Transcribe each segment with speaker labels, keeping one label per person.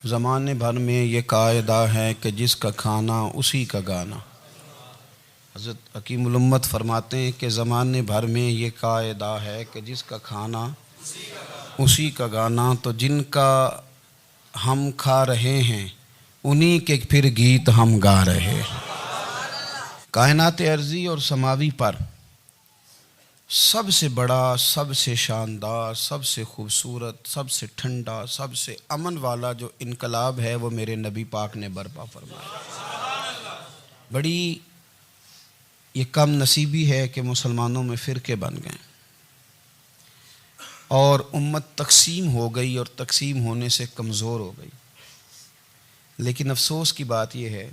Speaker 1: زمانے بھر میں یہ قاعدہ ہے کہ جس کا کھانا اسی کا گانا۔ حضرت حکیم الامت فرماتے ہیں کہ زمانے بھر میں یہ قاعدہ ہے کہ جس کا کھانا اسی کا گانا، تو جن کا ہم کھا رہے ہیں انہی کے پھر گیت ہم گا رہے ہیں۔ کائنات ارضی اور سماوی پر سب سے بڑا، سب سے شاندار، سب سے خوبصورت، سب سے ٹھنڈا، سب سے امن والا جو انقلاب ہے وہ میرے نبی پاک نے برپا فرمایا۔ بڑی یہ کم نصیبی ہے کہ مسلمانوں میں فرقے بن گئے اور امت تقسیم ہو گئی اور تقسیم ہونے سے کمزور ہو گئی۔ لیکن افسوس کی بات یہ ہے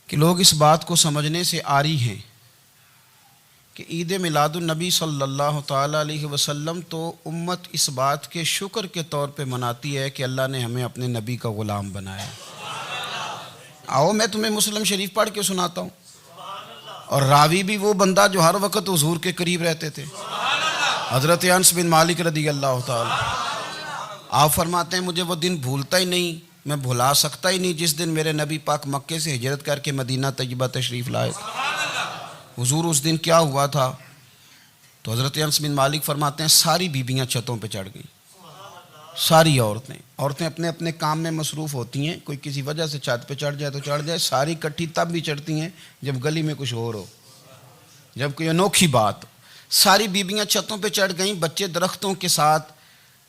Speaker 1: کہ لوگ اس بات کو سمجھنے سے عاری ہیں کہ عید میلاد النبی صلی اللہ تعالیٰ علیہ وسلم تو امت اس بات کے شکر کے طور پہ مناتی ہے کہ اللہ نے ہمیں اپنے نبی کا غلام بنایا۔ آؤ میں تمہیں مسلم شریف پڑھ کے سناتا ہوں، اور راوی بھی وہ بندہ جو ہر وقت حضور کے قریب رہتے تھے، حضرت انس بن مالک رضی اللہ تعالیٰ۔ آپ فرماتے ہیں مجھے وہ دن بھولتا ہی نہیں، میں بھلا سکتا ہی نہیں جس دن میرے نبی پاک مکے سے ہجرت کر کے مدینہ طیبہ تشریف لائے۔ حضور اس دن کیا ہوا تھا؟ تو حضرت انس بن مالک فرماتے ہیں ساری بیبیاں چھتوں پہ چڑھ گئیں، ساری عورتیں اپنے اپنے کام میں مصروف ہوتی ہیں، کوئی کسی وجہ سے چھت پہ چڑھ جائے تو چڑھ جائے، ساری کٹھی تب بھی چڑھتی ہیں جب گلی میں کچھ اور ہو، جب کوئی انوکھی بات۔ ساری بیبیاں چھتوں پہ چڑھ گئیں، بچے درختوں کے ساتھ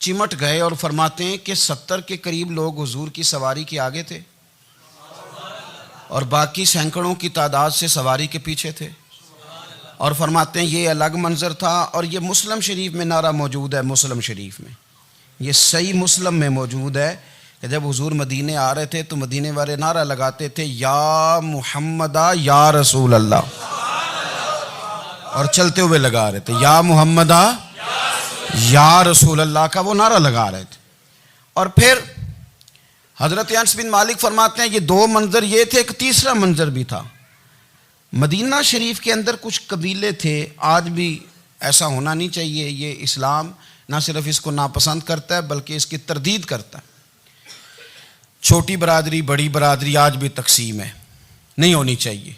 Speaker 1: چمٹ گئے، اور فرماتے ہیں کہ 70 کے قریب لوگ حضور کی سواری کے آگے تھے اور باقی سینکڑوں کی تعداد سے سواری کے پیچھے تھے، اور فرماتے ہیں یہ الگ منظر تھا۔ اور یہ مسلم شریف میں نعرہ موجود ہے، مسلم شریف میں یہ صحیح مسلم میں موجود ہے کہ جب حضور مدینے آ رہے تھے تو مدینے والے نعرہ لگاتے تھے یا محمدہ یا رسول اللہ، اور چلتے ہوئے لگا رہے تھے یا محمدہ یا رسول اللہ کا وہ نعرہ لگا رہے تھے۔ اور پھر حضرت انس بن مالک فرماتے ہیں یہ دو منظر یہ تھے، ایک تیسرا منظر بھی تھا۔ مدینہ شریف کے اندر کچھ قبیلے تھے، آج بھی ایسا ہونا نہیں چاہیے، یہ اسلام نہ صرف اس کو ناپسند کرتا ہے بلکہ اس کی تردید کرتا ہے۔ چھوٹی برادری بڑی برادری آج بھی تقسیم ہے، نہیں ہونی چاہیے۔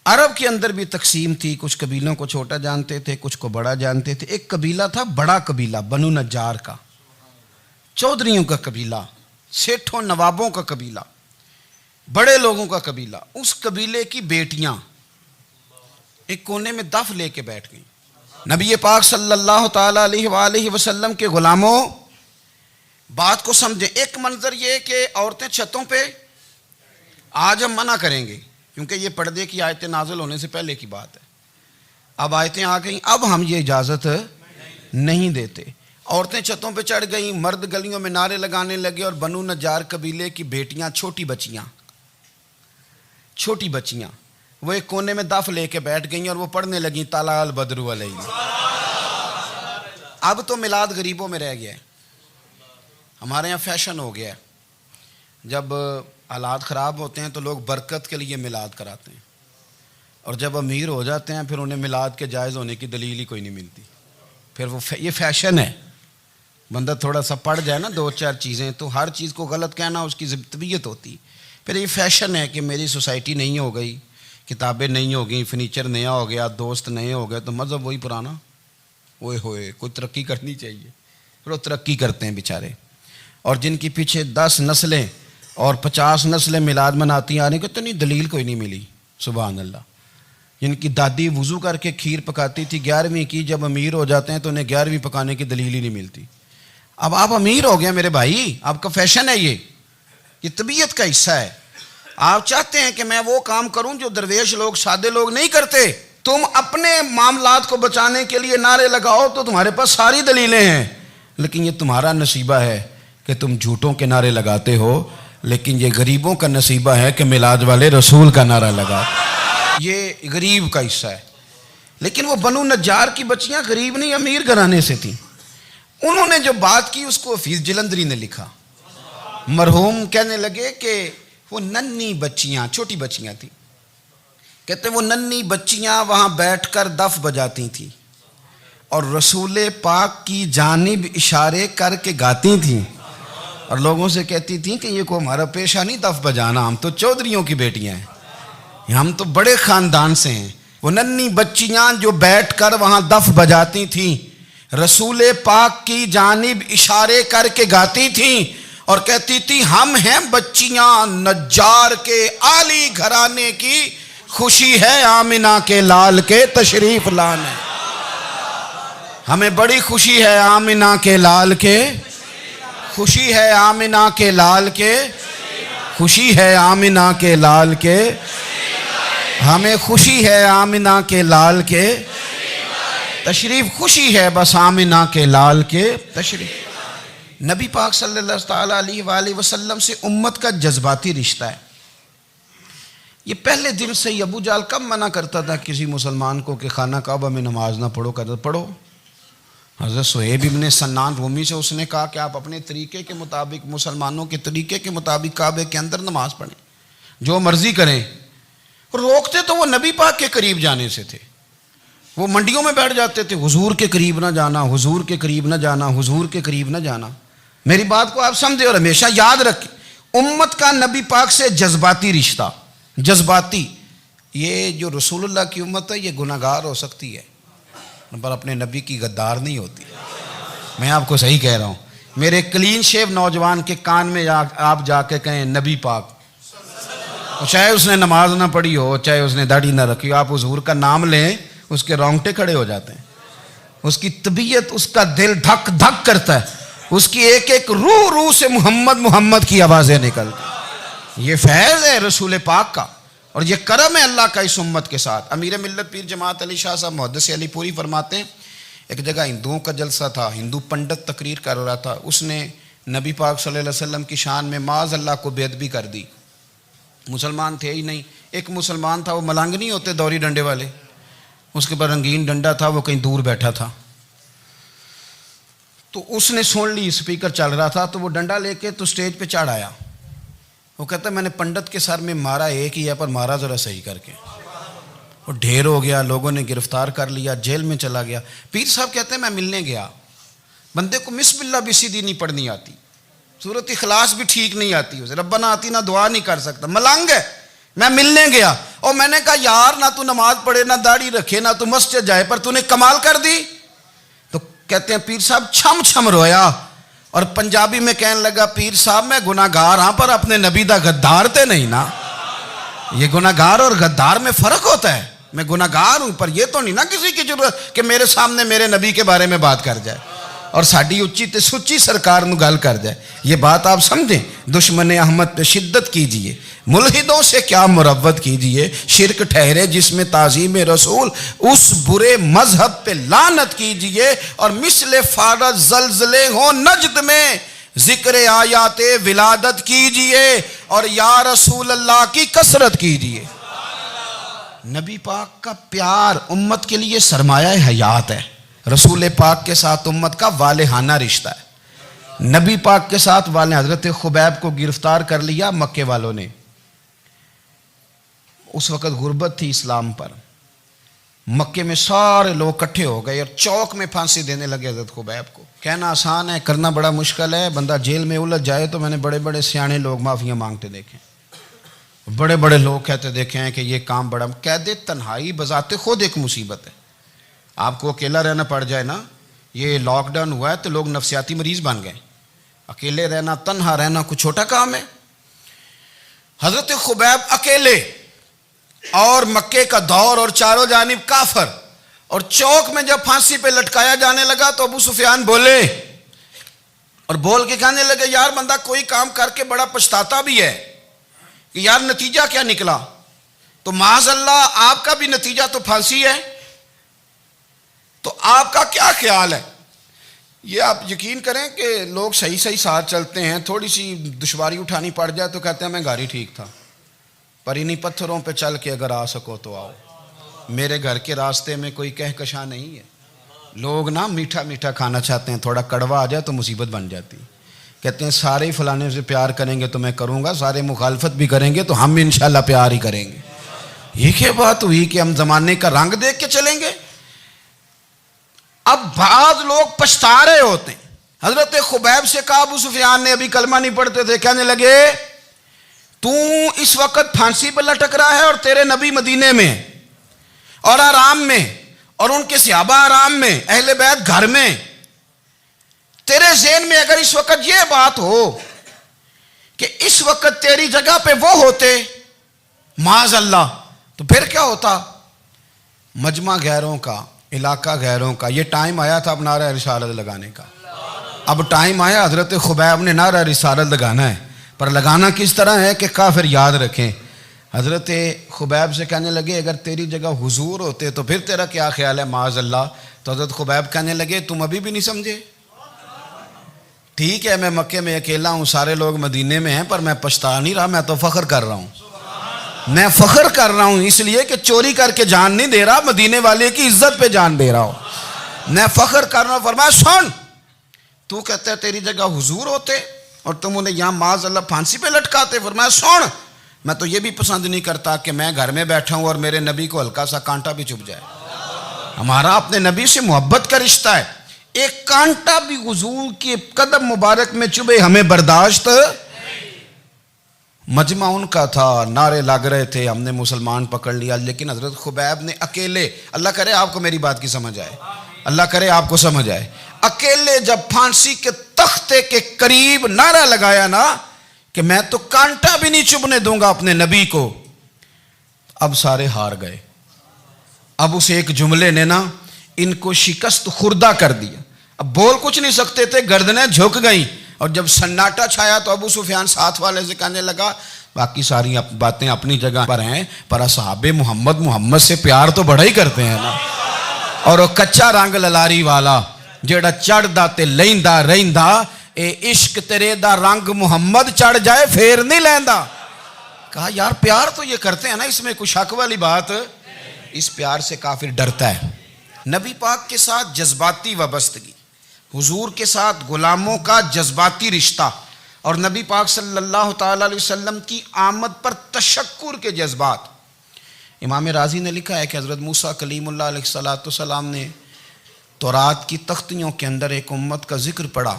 Speaker 1: عرب کے اندر بھی تقسیم تھی، کچھ قبیلوں کو چھوٹا جانتے تھے، کچھ کو بڑا جانتے تھے۔ ایک قبیلہ تھا بڑا قبیلہ، بنو نجار کا، چودھریوں کا قبیلہ، سیٹھوں نوابوں کا قبیلہ، بڑے لوگوں کا قبیلہ۔ اس قبیلے کی بیٹیاں ایک کونے میں دف لے کے بیٹھ گئیں۔ نبی پاک صلی اللہ تعالیٰ علیہ وآلہ وسلم کے غلاموں بات کو سمجھیں۔ ایک منظر یہ کہ عورتیں چھتوں پہ، آج ہم منع کریں گے کیونکہ یہ پردے کی آیتیں نازل ہونے سے پہلے کی بات ہے، اب آیتیں آ گئیں، اب ہم یہ اجازت نہیں دیتے۔ عورتیں چھتوں پہ چڑھ گئیں، مرد گلیوں میں نعرے لگانے لگے، اور بنو نجار قبیلے کی بیٹیاں، چھوٹی بچیاں وہ ایک کونے میں دف لے کے بیٹھ گئیں اور وہ پڑھنے لگیں طلع البدر علینا۔ اب تو میلاد غریبوں میں رہ گیا ہے، ہمارے یہاں فیشن ہو گیا ہے، جب حالات خراب ہوتے ہیں تو لوگ برکت کے لیے میلاد کراتے ہیں، اور جب امیر ہو جاتے ہیں پھر انہیں میلاد کے جائز ہونے کی دلیل ہی کوئی نہیں ملتی، پھر وہ یہ فیشن ہے۔ بندہ تھوڑا سا پڑھ جائے نا دو چار چیزیں تو ہر چیز کو غلط کہنا اس کی طبیعت ہوتی، پھر یہ فیشن ہے کہ میری سوسائٹی نہیں ہو گئی، کتابیں نہیں ہو گئیں، فرنیچر نیا ہو گیا، دوست نئے ہو گئے، تو مذہب وہی پرانا۔ اوئے ہوئے کوئی ترقی کرنی چاہیے، پھر وہ ترقی کرتے ہیں بیچارے، اور جن کی پیچھے 10 نسلیں اور 50 نسلیں میلاد مناتی آنے کو تو نہیں دلیل کوئی نہیں ملی۔ سبحان اللہ۔ جن کی دادی وضو کر کے کھیر پکاتی تھی 11ویں کی، جب امیر ہو جاتے ہیں تو انہیں 11ویں پکانے کی دلیل ہی نہیں ملتی۔ اب آپ امیر ہو گئے میرے بھائی، آپ کا فیشن ہے، یہ طبیعت کا حصہ ہے۔ آپ چاہتے ہیں کہ میں وہ کام کروں جو درویش لوگ، سادے لوگ نہیں کرتے، تم اپنے معاملات کو بچانے کے لیے نعرے لگاؤ تو تمہارے پاس ساری دلیلیں ہیں، لیکن یہ تمہارا نصیبہ ہے کہ تم جھوٹوں کے نعرے لگاتے ہو، لیکن یہ غریبوں کا نصیبہ ہے کہ میلاد والے رسول کا نعرہ لگا۔ یہ غریب کا حصہ ہے۔ لیکن وہ بنو نجار کی بچیاں غریب نہیں، امیر گھرانے سے تھیں۔ انہوں نے جو بات کی اس کو حفیظ جلندری نے لکھا۔ مرحوم کہنے لگے کہ وہ ننھی بچیاں، چھوٹی بچیاں تھیں، کہتے وہ ننھی بچیاں وہاں بیٹھ کر دف بجاتی تھیں اور رسول پاک کی جانب اشارے کر کے گاتی تھیں، اور لوگوں سے کہتی تھیں کہ یہ کو ہمارا پیشہ نہیں دف بجانا، ہم تو چودھریوں کی بیٹیاں ہیں، ہم تو بڑے خاندان سے ہیں۔ وہ ننھی بچیاں جو بیٹھ کر وہاں دف بجاتی تھیں، رسول پاک کی جانب اشارے کر کے گاتی تھیں اور کہتی تھی ہم ہیں بچیاں نجار کے عالی گھرانے کی، خوشی ہے آمنہ کے لال کے تشریف لانے، ہمیں بڑی خوشی ہے آمنہ کے لال کے، خوشی ہے آمنہ کے لال کے، خوشی ہے آمنہ کے لال کے، ہمیں خوشی ہے آمنہ کے لال کے تشریف، خوشی ہے بس آمنہ کے لال کے تشریف۔ نبی پاک صلی اللہ تعالیٰ علیہ وآلہ وسلم سے امت کا جذباتی رشتہ ہے۔ یہ پہلے دن سے ہی ابو جہل کب منع کرتا تھا کسی مسلمان کو کہ خانہ کعبہ میں نماز نہ پڑھو، کہتا پڑھو۔ حضرت صہیب ابن سنان رومی سے اس نے کہا کہ آپ اپنے طریقے کے مطابق، مسلمانوں کے طریقے کے مطابق کعبے کے اندر نماز پڑھیں، جو مرضی کریں۔ روکتے تو وہ نبی پاک کے قریب جانے سے تھے، وہ منڈیوں میں بیٹھ جاتے تھے، حضور کے قریب نہ جانا، حضور کے قریب نہ جانا، حضور کے قریب نہ جانا۔ میری بات کو آپ سمجھے اور ہمیشہ یاد رکھیں، امت کا نبی پاک سے جذباتی رشتہ، جذباتی۔ یہ جو رسول اللہ کی امت ہے یہ گناہگار ہو سکتی ہے پر اپنے نبی کی غدار نہیں ہوتی۔ میں آپ کو صحیح کہہ رہا ہوں۔ میرے کلین شیو نوجوان کے کان میں آپ جا کے کہیں نبی پاک، چاہے اس نے نماز نہ پڑھی ہو، چاہے اس نے داڑھی نہ رکھی ہو، آپ حضور کا نام لیں، اس کے رونگٹے کھڑے ہو جاتے ہیں، اس کی طبیعت، اس کا دل دھک دھک کرتا ہے، اس کی ایک ایک روح سے محمد محمد کی آوازیں نکلتی۔ یہ فیض ہے رسول پاک کا اور یہ کرم ہے اللہ کا اس امت کے ساتھ۔ امیر ملت پیر جماعت علی شاہ صاحب محدث علی پوری فرماتے ہیں ایک جگہ ہندوؤں کا جلسہ تھا، ہندو پنڈت تقریر کر رہا تھا، اس نے نبی پاک صلی اللہ علیہ وسلم کی شان میں معاذ اللہ کو بے ادبی کر دی۔ مسلمان تھے ہی نہیں، ایک مسلمان تھا، وہ ملنگ نہیں ہوتے دوری ڈنڈے والے، اس کے پر رنگین ڈنڈا تھا، وہ کہیں دور بیٹھا تھا، تو اس نے سن لی اسپیکر چل رہا تھا، تو وہ ڈنڈا لے کے تو سٹیج پہ چڑھ آیا۔ وہ کہتا ہے میں نے پنڈت کے سر میں مارا ایک ہی ہے پر مارا ذرا صحیح کر کے، وہ ڈھیر ہو گیا، لوگوں نے گرفتار کر لیا، جیل میں چلا گیا۔ پیر صاحب کہتے ہیں میں ملنے گیا، بندے کو بسم اللہ بھی سیدھی نہیں پڑھنی آتی، سورۃ اخلاص بھی ٹھیک نہیں آتی، اسے ربنا آتینا دعا نہیں کر سکتا، ملنگ ہے۔ میں ملنے گیا اور میں نے کہا یار نہ تو نماز پڑھے، نہ داڑھی رکھے، نہ تو مسجد جائے، پر تو نے کمال کر دی۔ تو کہتے ہیں پیر صاحب چھم چھم رویا اور پنجابی میں کہنے لگا پیر صاحب میں گناہگار ہاں پر اپنے نبی دا غدار تے نہیں نا۔ یہ گناہگار اور غدار میں فرق ہوتا ہے، میں گناہگار ہوں پر یہ تو نہیں نا کسی کی ضرورت کہ میرے سامنے میرے نبی کے بارے میں بات کر جائے اور ساڈی اچھی تے سچی سرکار نو گل کر جائے۔ یہ بات آپ سمجھیں، دشمن احمد پہ شدت کیجئے، ملحدوں سے کیا مروت کیجئے، شرک ٹھہرے جس میں تعظیم رسول، اس برے مذہب پہ لعنت کیجئے، اور مثل فارض زلزلے ہوں نجد میں ذکر آیات ولادت کیجئے اور یا رسول اللہ کی کثرت کیجئے۔ نبی پاک کا پیار امت کے لیے سرمایہ حیات ہے۔ رسول پاک کے ساتھ امت کا والہانہ رشتہ ہے۔ نبی پاک کے ساتھ والے حضرت خبیب کو گرفتار کر لیا مکے والوں نے، اس وقت غربت تھی اسلام پر، مکے میں سارے لوگ اکٹھے ہو گئے اور چوک میں پھانسی دینے لگے حضرت خبیب کو۔ کہنا آسان ہے، کرنا بڑا مشکل ہے، بندہ جیل میں الجھ جائے تو میں نے بڑے بڑے سیانے لوگ معافیاں مانگتے دیکھیں، بڑے بڑے لوگ کہتے دیکھے ہیں کہ یہ کام بڑا، قید تنہائی بذات خود ایک مصیبت ہے۔ آپ کو اکیلا رہنا پڑ جائے نا، یہ لاک ڈاؤن ہوا ہے تو لوگ نفسیاتی مریض بن گئے، اکیلے رہنا، تنہا رہنا کوئی چھوٹا کام ہے۔ حضرت خبیب اکیلے اور مکے کا دور اور چاروں جانب کافر، اور چوک میں جب پھانسی پہ لٹکایا جانے لگا تو ابو سفیان بولے اور بول کے کہنے لگے یار بندہ کوئی کام کر کے بڑا پچھتاتا بھی ہے کہ یار نتیجہ کیا نکلا، تو معاذ اللہ آپ کا بھی نتیجہ تو پھانسی ہے، تو آپ کا کیا خیال ہے؟ یہ آپ یقین کریں کہ لوگ صحیح صحیح ساتھ چلتے ہیں، تھوڑی سی دشواری اٹھانی پڑ جائے تو کہتے ہیں میں گاڑی ٹھیک تھا، پر انہی پتھروں پہ چل کے اگر آ سکو تو آؤ، میرے گھر کے راستے میں کوئی کہکشاں نہیں ہے۔ لوگ نا میٹھا میٹھا کھانا چاہتے ہیں، تھوڑا کڑوا آ جائے تو مصیبت بن جاتی، کہتے ہیں سارے فلانے سے پیار کریں گے تو میں کروں گا، سارے مخالفت بھی کریں گے تو ہم انشاءاللہ پیار ہی کریں گے۔ یہ کیا بات ہوئی کہ ہم زمانے کا رنگ دیکھ کے چلیں گے؟ اب بعض لوگ پچھتا رہے ہوتے ہیں حضرت خبیب سے کہا، ابو سفیان نے ابھی کلمہ نہیں پڑھتے تھے، کہنے لگے تو اس وقت پھانسی پہ لٹک رہا ہے اور تیرے نبی مدینے میں اور آرام میں اور ان کے صحابہ آرام میں، اہل بیت گھر میں، تیرے ذہن میں اگر اس وقت یہ بات ہو کہ اس وقت تیری جگہ پہ وہ ہوتے معاذ اللہ، تو پھر کیا ہوتا؟ مجمع غیروں کا، علاقہ غیروں کا، یہ ٹائم آیا تھا اب نعرہ رسالت لگانے کا، اب ٹائم آیا حضرت خبیب نے نعرہ رسالت لگانا ہے، پر لگانا کس طرح ہے کہ کافر یاد رکھیں۔ حضرت خبیب سے کہنے لگے اگر تیری جگہ حضور ہوتے تو پھر تیرا کیا خیال ہے معاذ اللہ؟ تو حضرت خبیب کہنے لگے تم ابھی بھی نہیں سمجھے؟ ٹھیک ہے میں مکے میں اکیلا ہوں، سارے لوگ مدینے میں ہیں، پر میں پچھتا نہیں رہا، میں تو فخر کر رہا ہوں، میں فخر کر رہا ہوں اس لیے کہ چوری کر کے جان نہیں دے رہا، مدینے والے کی عزت پہ جان دے رہا ہوں، میں فخر کر رہا ہوں۔ فرمایا سن، تو کہتا ہے تیری جگہ حضور ہوتے اور تم انہیں یہاں معاذ اللہ پھانسی پہ لٹکاتے۔ فرمایا سن، میں تو یہ بھی پسند نہیں کرتا کہ میں گھر میں بیٹھا ہوں اور میرے نبی کو ہلکا سا کانٹا بھی چبھ جائے، ہمارا اپنے نبی سے محبت کا رشتہ ہے، ایک کانٹا بھی حضور کے قدم مبارک میں چبھے ہمیں برداشت۔ مجمع ان کا تھا، نعرے لگ رہے تھے، ہم نے مسلمان پکڑ لیا، لیکن حضرت خبیب نے اکیلے، اللہ کرے آپ کو میری بات کی سمجھ آئے، اللہ کرے آپ کو سمجھ آئے، اکیلے جب پھانسی کے تختے کے قریب نعرہ لگایا نا کہ میں تو کانٹا بھی نہیں چبھنے دوں گا اپنے نبی کو، اب سارے ہار گئے، اب اس ایک جملے نے نا ان کو شکست خوردہ کر دیا، اب بول کچھ نہیں سکتے تھے، گردنیں جھک گئیں، اور جب سناٹا چھایا تو ابو سفیان ساتھ والے سے کہنے لگا باقی ساری باتیں اپنی جگہ پر ہیں، پر اصحاب محمد سے پیار تو بڑا ہی کرتے ہیں نا، اور وہ کچا رنگ للاری والا جیڑا چڑھ دا تے لیندا رہندا، اے عشق تیرے دا رنگ محمد چڑھ جائے پھر نہیں لیندا۔ کہا یار پیار تو یہ کرتے ہیں نا، اس میں کوئی شک والی بات؟ اس پیار سے کافر ڈرتا ہے۔ نبی پاک کے ساتھ جذباتی وابستگی، حضور کے ساتھ غلاموں کا جذباتی رشتہ، اور نبی پاک صلی اللہ تعالی علیہ وسلم کی آمد پر تشکر کے جذبات۔ امام رازی نے لکھا ہے کہ حضرت موسیٰ کلیم اللہ علیہ السلام نے تورات کی تختیوں کے اندر ایک امت کا ذکر پڑھا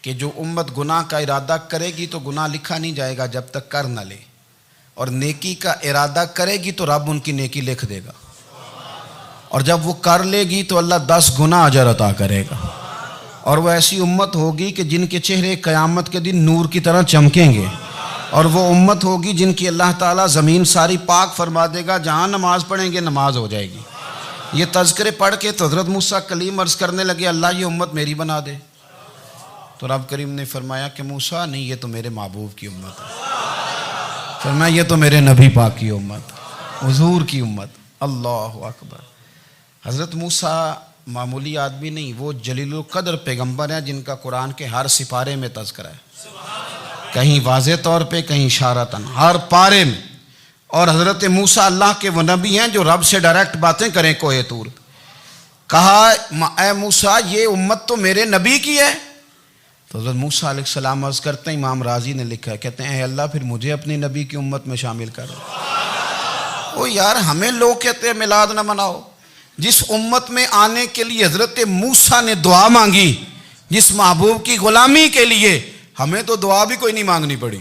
Speaker 1: کہ جو امت گناہ کا ارادہ کرے گی تو گناہ لکھا نہیں جائے گا جب تک کر نہ لے، اور نیکی کا ارادہ کرے گی تو رب ان کی نیکی لکھ دے گا، اور جب وہ کر لے گی تو اللہ 10 گنا اجر عطا کرے گا، اور وہ ایسی امت ہوگی کہ جن کے چہرے قیامت کے دن نور کی طرح چمکیں گے، اور وہ امت ہوگی جن کی اللہ تعالیٰ زمین ساری پاک فرما دے گا، جہاں نماز پڑھیں گے نماز ہو جائے گی۔ یہ تذکرے پڑھ کے تو حضرت موسیٰ کلیم عرض کرنے لگے اللہ یہ امت میری بنا دے، تو رب کریم نے فرمایا کہ موسیٰ نہیں، یہ تو میرے محبوب کی امت ہے، فرمایا یہ تو میرے نبی پاک کی امت، حضور کی امت۔ اللہ اکبر۔ حضرت موسیٰ معمولی آدمی نہیں، وہ جلیل القدر پیغمبر ہیں جن کا قرآن کے ہر سپارے میں تذکرہ ہے، کہیں واضح طور پہ کہیں اشارتاً، ہر پارے میں۔ اور حضرت موسیٰ اللہ کے وہ نبی ہیں جو رب سے ڈائریکٹ باتیں کریں کوہ طور۔ کہا اے موسیٰ یہ امت تو میرے نبی کی ہے، تو حضرت موسیٰ علیہ السلام عرض کرتے ہیں، امام رازی نے لکھا ہے، کہتے ہیں اے اللہ پھر مجھے اپنی نبی کی امت میں شامل کر۔ او یار ہمیں لوگ کہتے ہیں میلاد نہ مناؤ، جس امت میں آنے کے لیے حضرت موسیٰ نے دعا مانگی، جس محبوب کی غلامی کے لیے، ہمیں تو دعا بھی کوئی نہیں مانگنی پڑی،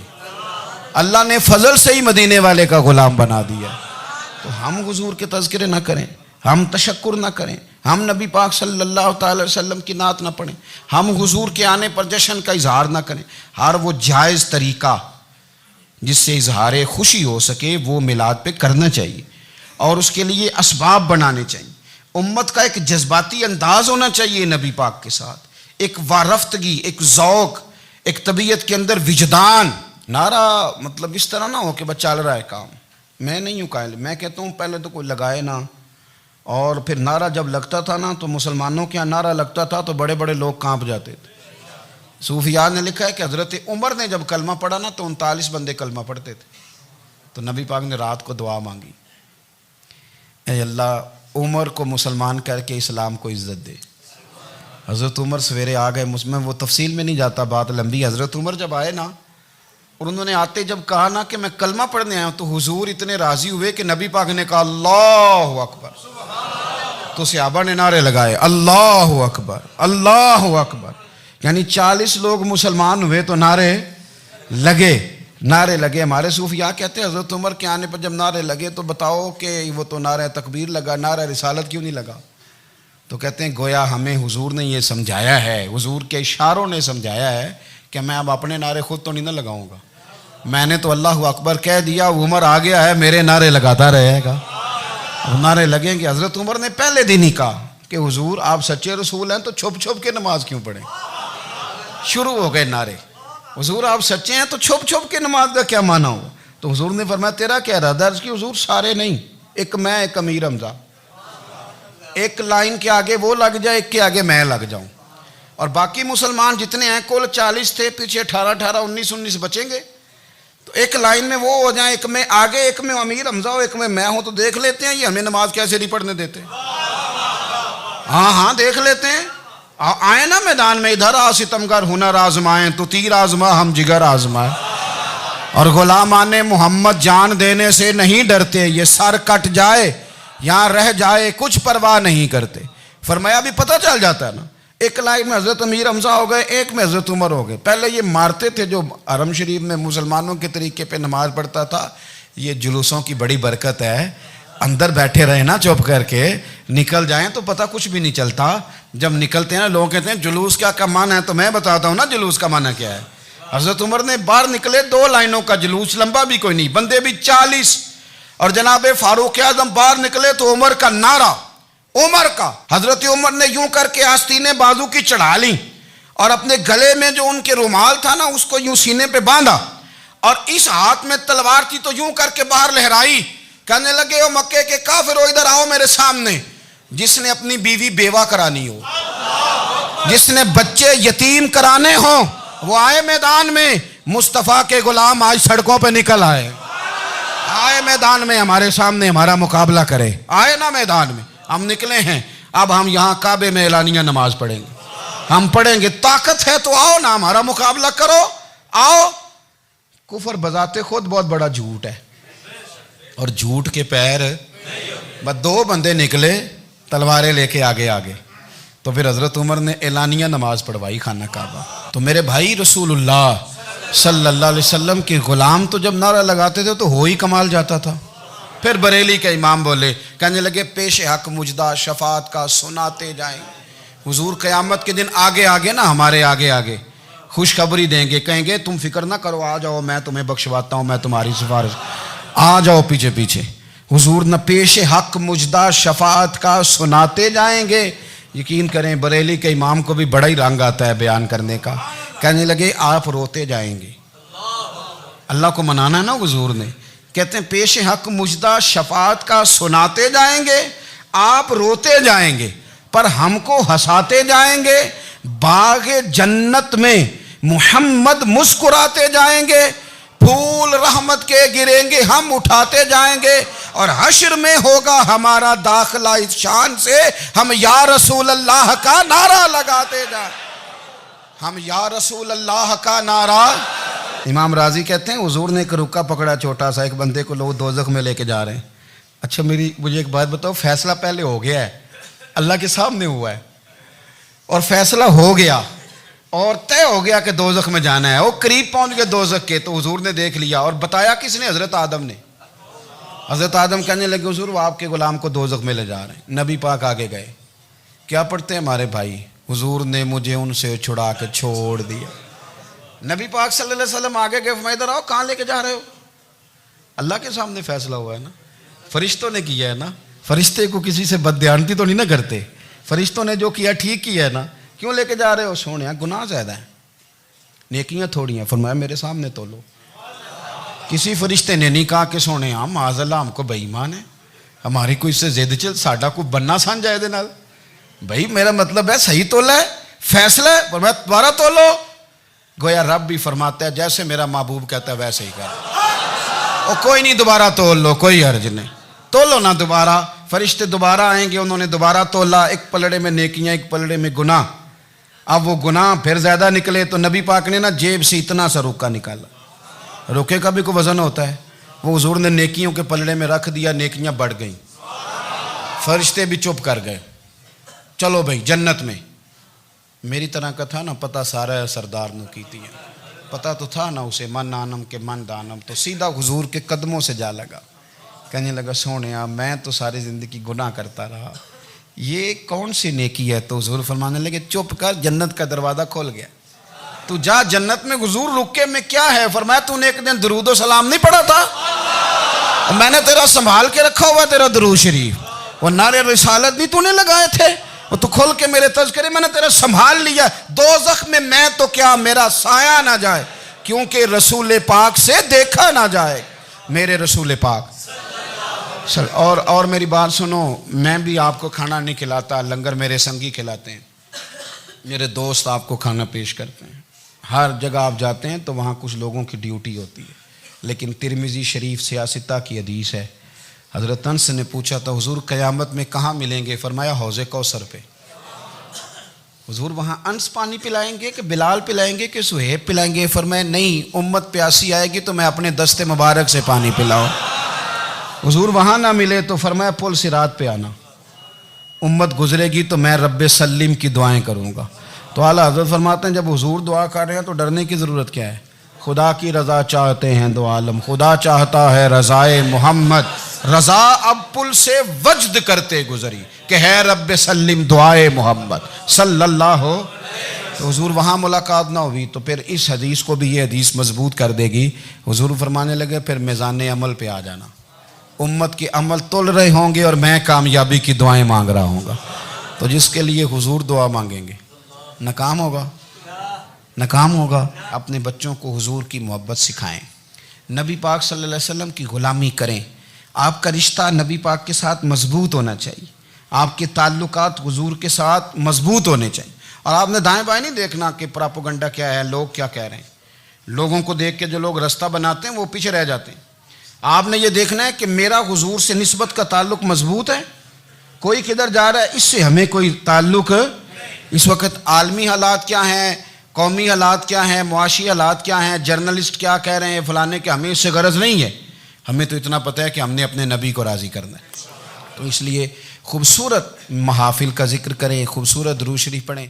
Speaker 1: اللہ نے فضل سے ہی مدینے والے کا غلام بنا دیا۔ تو ہم حضور کے تذکرے نہ کریں، ہم تشکر نہ کریں، ہم نبی پاک صلی اللہ تعالی وسلم کی نعت نہ پڑھیں، ہم حضور کے آنے پر جشن کا اظہار نہ کریں، ہر وہ جائز طریقہ جس سے اظہار خوشی ہو سکے وہ میلاد پہ کرنا چاہیے، اور اس کے لیے اسباب بنانے چاہیے۔ امت کا ایک جذباتی انداز ہونا چاہیے نبی پاک کے ساتھ، ایک وارفتگی، ایک ذوق، ایک طبیعت کے اندر وجدان۔ نعرہ مطلب اس طرح نہ ہو کہ بس چل رہا ہے کام، میں نہیں ہوں قائل، میں کہتا ہوں پہلے تو کوئی لگائے نا، اور پھر نعرہ جب لگتا تھا نا تو مسلمانوں کے یہاں نعرہ لگتا تھا تو بڑے بڑے لوگ کانپ جاتے تھے۔ صوفیاء نے لکھا ہے کہ حضرت عمر نے جب کلمہ پڑھا نا تو 39 بندے کلمہ پڑھتے تھے، تو نبی پاک نے رات کو دعا مانگی، اے اللہ عمر کو مسلمان کر کے اسلام کو عزت دے۔ حضرت عمر سویرے آ گئے، میں وہ تفصیل میں نہیں جاتا، بات لمبی۔ حضرت عمر جب آئے نا اور انہوں نے آتے جب کہا نا کہ میں کلمہ پڑھنے آیا ہوں، تو حضور اتنے راضی ہوئے کہ نبی پاک نے کہا اللہ اکبر، تو صحابہ نے نعرے لگائے اللہ اکبر اللہ اکبر، یعنی 40 لوگ مسلمان ہوئے تو نعرے لگے ہمارے صوفیاء کہتے ہیں حضرت عمر کے آنے پر جب نعرے لگے تو بتاؤ کہ وہ تو نعرہ تکبیر لگا، نعرہ رسالت کیوں نہیں لگا؟ تو کہتے ہیں گویا ہمیں حضور نے یہ سمجھایا ہے، حضور کے اشاروں نے سمجھایا ہے کہ میں اب اپنے نعرے خود تو نہیں نہ لگاؤں گا، میں نے تو اللہ اکبر کہہ دیا، عمر آ گیا ہے میرے نعرے لگاتا رہے گا، نعرے لگیں گے۔ حضرت عمر نے پہلے دن ہی کہا کہ حضور آپ سچے رسول ہیں تو چھپ چھپ کے نماز کیوں پڑھیں؟ شروع ہو گئے نعرے، حضور آپ سچے ہیں تو چھپ چھپ کے نماز کا کیا معنی ہو؟ تو حضور نے فرمایا تیرا کیا ارادہ؟ عرض کی حضور سارے نہیں، ایک میں ایک امیر حمزہ، ایک لائن کے آگے وہ لگ جائے، ایک کے آگے میں لگ جاؤں، اور باقی مسلمان جتنے ہیں کل 40 تھے، پیچھے 18 19 بچیں گے، تو ایک لائن میں وہ ہو جائیں، ایک میں آگے ایک میں امیر حمزہ ہو، ایک میں ہوں، تو دیکھ لیتے ہیں یہ ہمیں نماز کیسے نہیں پڑھنے دیتے۔ ہاں دیکھ لیتے ہیں، آئے نا میدان میں، ادھر آ ستمگر ہنر آزمائیں تو تیر آزما ہم جگر آزمائیں، اور غلامان محمد جان دینے سے نہیں ڈرتے، یہ سر کٹ جائے یہاں رہ جائے کچھ پرواہ نہیں کرتے۔ فرمایا ابھی پتہ چل جاتا ہے نا، ایک لائن میں حضرت امیر حمزہ ہو گئے، ایک میں حضرت عمر ہو گئے۔ پہلے یہ مارتے تھے جو حرم شریف میں مسلمانوں کے طریقے پہ نماز پڑھتا تھا، یہ جلوسوں کی بڑی برکت ہے، اندر بیٹھے رہے نا چپ کر کے، نکل جائیں تو پتہ کچھ بھی نہیں چلتا۔ جب نکلتے ہیں نا لوگ کہتے ہیں جلوس کیا معنی ہے، تو میں بتاتا ہوں نا جلوس کا معنی کیا ہے۔ حضرت عمر نے باہر نکلے 2 لائنوں کا جلوس، لمبا بھی کوئی نہیں، بندے بھی 40، اور جناب فاروق اعظم باہر نکلے تو عمر کا نعرہ، عمر کا، حضرت عمر نے یوں کر کے آستینیں بازو کی چڑھا لیں، اور اپنے گلے میں جو ان کے رومال تھا نا اس کو یوں سینے پہ باندھا، اور اس ہاتھ میں تلوار تھی تو یوں کر کے باہر لہرائی، کہنے لگے او مکے کے کافرو ادھر آؤ میرے سامنے، جس نے اپنی بیوی بیوہ کرانی ہو، جس نے بچے یتیم کرانے ہوں، وہ آئے میدان میں، مصطفیٰ کے غلام آج سڑکوں پہ نکل آئے میدان میں ہمارے سامنے ہمارا مقابلہ کرے، آئے نا میدان میں، ہم نکلے ہیں، اب ہم یہاں کعبے میں اعلانیہ نماز پڑھیں گے، ہم پڑھیں گے، طاقت ہے تو آؤ نا ہمارا مقابلہ کرو، آؤ۔ کفر بذات خود بہت بڑا جھوٹ ہے، اور جھوٹ کے پیر، بس 2 بندے نکلے تلواریں لے کے آگے، تو پھر حضرت عمر نے اعلانیہ نماز پڑھوائی خانہ کعبہ۔ تو میرے بھائی رسول اللہ صلی اللہ علیہ وسلم کے غلام تو جب نعرہ لگاتے تھے تو ہو ہی کمال جاتا تھا۔ پھر بریلی کے امام بولے، کہنے لگے پیش حق مجدہ شفاعت کا سناتے جائیں، حضور قیامت کے دن آگے نا ہمارے آگے خوشخبری دیں گے، کہیں گے تم فکر نہ کرو، آ جاؤ میں تمہیں بخشواتا ہوں، میں تمہاری سفارش، آ جاؤ پیچھے۔ حضور نہ پیش حق مجدہ شفاعت کا سناتے جائیں گے۔ یقین کریں بریلی کے امام کو بھی بڑا ہی رنگ آتا ہے بیان کرنے کا، کہنے لگے آپ روتے جائیں گے، اللہ کو منانا ہے نا حضور نے، کہتے ہیں پیش حق مجدہ شفاعت کا سناتے جائیں گے، آپ روتے جائیں گے پر ہم کو ہنساتے جائیں گے، باغ جنت میں محمد مسکراتے جائیں گے، پھول رحمت کے گریں گے ہم اٹھاتے جائیں گے، اور حشر میں ہوگا ہمارا داخلہ اس شان سے ہم یا رسول اللہ کا نعرہ لگاتے جائیں، ہم یا رسول اللہ کا نعرہ۔ امام راضی کہتے ہیں حضور نے ایک رکا پکڑا چھوٹا سا، ایک بندے کو لوگ دوزخ میں لے کے جا رہے ہیں، اچھا مجھے ایک بات بتاؤ، فیصلہ پہلے ہو گیا ہے، اللہ کے سامنے ہوا ہے، اور فیصلہ ہو گیا اور طے ہو گیا کہ دوزخ میں جانا ہے، وہ قریب پہنچ گئے دوزخ کے، تو حضور نے دیکھ لیا، اور بتایا کس نے؟ حضرت آدم نے۔ حضرت آدم کہنے لگے حضور وہ آپ کے غلام کو دوزخ میں لے جا رہے ہیں۔ نبی پاک آگے گئے، کیا پڑھتے ہیں ہمارے بھائی؟ حضور نے مجھے ان سے چھڑا کے چھوڑ دیا۔ نبی پاک صلی اللہ علیہ وسلم آگے گئے، فرمایا ادھر آؤ، کہاں لے کے جا رہے ہو؟ اللہ کے سامنے فیصلہ ہوا ہے نا، فرشتوں نے کیا ہے نا، فرشتے کو کسی سے بددیانتی تو نہیں نہ کرتے، فرشتوں نے جو کیا ٹھیک کیا ہے نا، کیوں لے کے جا رہے ہو؟ سونے گناہ زیادہ ہیں، نیکیاں تھوڑی ہیں، فرمایا میرے سامنے تو لو۔ کسی فرشتے نے نہیں کہا کہ سونے معاذ اللہ ہم کو بے ایمان ہے، ہماری کوئی اس سے زد چل ساڈا کوئی بننا سان جائے دے نال، بھائی میرا مطلب ہے صحیح تولا ہے، فیصلہ ہے، فرمایا دوبارہ تو لو۔ گویا رب بھی فرماتا ہے جیسے میرا محبوب کہتا ہے ویسے ہی کر، اور کوئی نہیں دوبارہ تول لو، کوئی حرج نہیں، تولو نہ دوبارہ۔ فرشتے دوبارہ آئیں گے، انہوں نے دوبارہ تولا، ایک پلڑے میں نیکیاں ایک پلڑے میں گناہ۔ اب وہ گناہ پھر زیادہ نکلے تو نبی پاک نے نا جیب سے اتنا سا روکا نکالا، روکے کا بھی کوئی وزن ہوتا ہے، وہ حضور نے نیکیوں کے پلڑے میں رکھ دیا، نیکیاں بڑھ گئیں۔ فرشتے بھی چپ کر گئے. چلو بھائی جنت میں. میری طرح کا تھا نا پتہ سارا سردار نو کیتی ہے, پتہ تو تھا نا اسے من آنم کے من دانم, تو سیدھا حضور کے قدموں سے جا لگا. کہنے لگا سونیا میں تو ساری زندگی گناہ کرتا رہا, یہ کون سی نیکی ہے؟ تو حضور فرمانے لگے چپ کر, جنت کا دروازہ کھول گیا, تو جا جنت میں. حضور رکے میں کیا ہے؟ فرمایا تو نے ایک دن درود و سلام نہیں پڑھا تھا, میں نے تیرا سنبھال کے رکھا ہوا تیرا درود شریف, وہ نعرے رسالت بھی تو نے لگائے تھے, وہ تو کھول کے میرے تذکرے میں نے تیرا سنبھال لیا. دوزخ میں میں تو کیا میرا سایہ نہ جائے, کیونکہ رسول پاک سے دیکھا نہ جائے. میرے رسول پاک اور میری بات سنو, میں بھی آپ کو کھانا نہیں کھلاتا, لنگر میرے سنگی کھلاتے ہیں, میرے دوست آپ کو کھانا پیش کرتے ہیں. ہر جگہ آپ جاتے ہیں تو وہاں کچھ لوگوں کی ڈیوٹی ہوتی ہے, لیکن ترمذی شریف سیاستہ کی حدیث ہے. حضرت انس نے پوچھا تھا حضور قیامت میں کہاں ملیں گے؟ فرمایا حوض کوثر پہ. حضور وہاں انس پانی پلائیں گے کہ بلال پلائیں گے کہ سہیب پلائیں گے؟ فرمایا نہیں, امت پیاسی آئے گی تو میں اپنے دست مبارک سے پانی پلاؤں. حضور وہاں نہ ملے تو فرمایا پل صراط پہ آنا, امت گزرے گی تو میں رب سلم کی دعائیں کروں گا. تو اعلیٰ حضرت فرماتے ہیں جب حضور دعا کر رہے ہیں تو ڈرنے کی ضرورت کیا ہے؟ خدا کی رضا چاہتے ہیں دو عالم, خدا چاہتا ہے رضائے محمد, رضا اب پل سے وجد کرتے گزری کہ ہے رب سلم دعائے محمد صلی اللہ ہو. تو حضور وہاں ملاقات نہ ہوئی تو پھر اس حدیث کو بھی یہ حدیث مضبوط کر دے گی. حضور فرمانے لگے پھر میزان عمل پہ آ جانا, امت کے عمل تول رہے ہوں گے اور میں کامیابی کی دعائیں مانگ رہا ہوں گا. تو جس کے لیے حضور دعا مانگیں گے ناکام ہوگا, ناکام ہوگا. اپنے بچوں کو حضور کی محبت سکھائیں, نبی پاک صلی اللہ علیہ وسلم کی غلامی کریں. آپ کا رشتہ نبی پاک کے ساتھ مضبوط ہونا چاہیے, آپ کے تعلقات حضور کے ساتھ مضبوط ہونے چاہیے. اور آپ نے دائیں بائیں نہیں دیکھنا کہ پراپوگنڈا کیا ہے, لوگ کیا کہہ رہے ہیں. لوگوں کو دیکھ کے جو لوگ رستہ بناتے ہیں وہ پیچھے رہ جاتے ہیں. آپ نے یہ دیکھنا ہے کہ میرا حضور سے نسبت کا تعلق مضبوط ہے, کوئی کدھر جا رہا ہے اس سے ہمیں کوئی تعلق. اس وقت عالمی حالات کیا ہیں, قومی حالات کیا ہیں, معاشی حالات کیا ہیں, جرنلسٹ کیا کہہ رہے ہیں فلانے کے, ہمیں اس سے غرض نہیں ہے. ہمیں تو اتنا پتہ ہے کہ ہم نے اپنے نبی کو راضی کرنا ہے. تو اس لیے خوبصورت محافل کا ذکر کریں, خوبصورت درود شریف پڑھیں.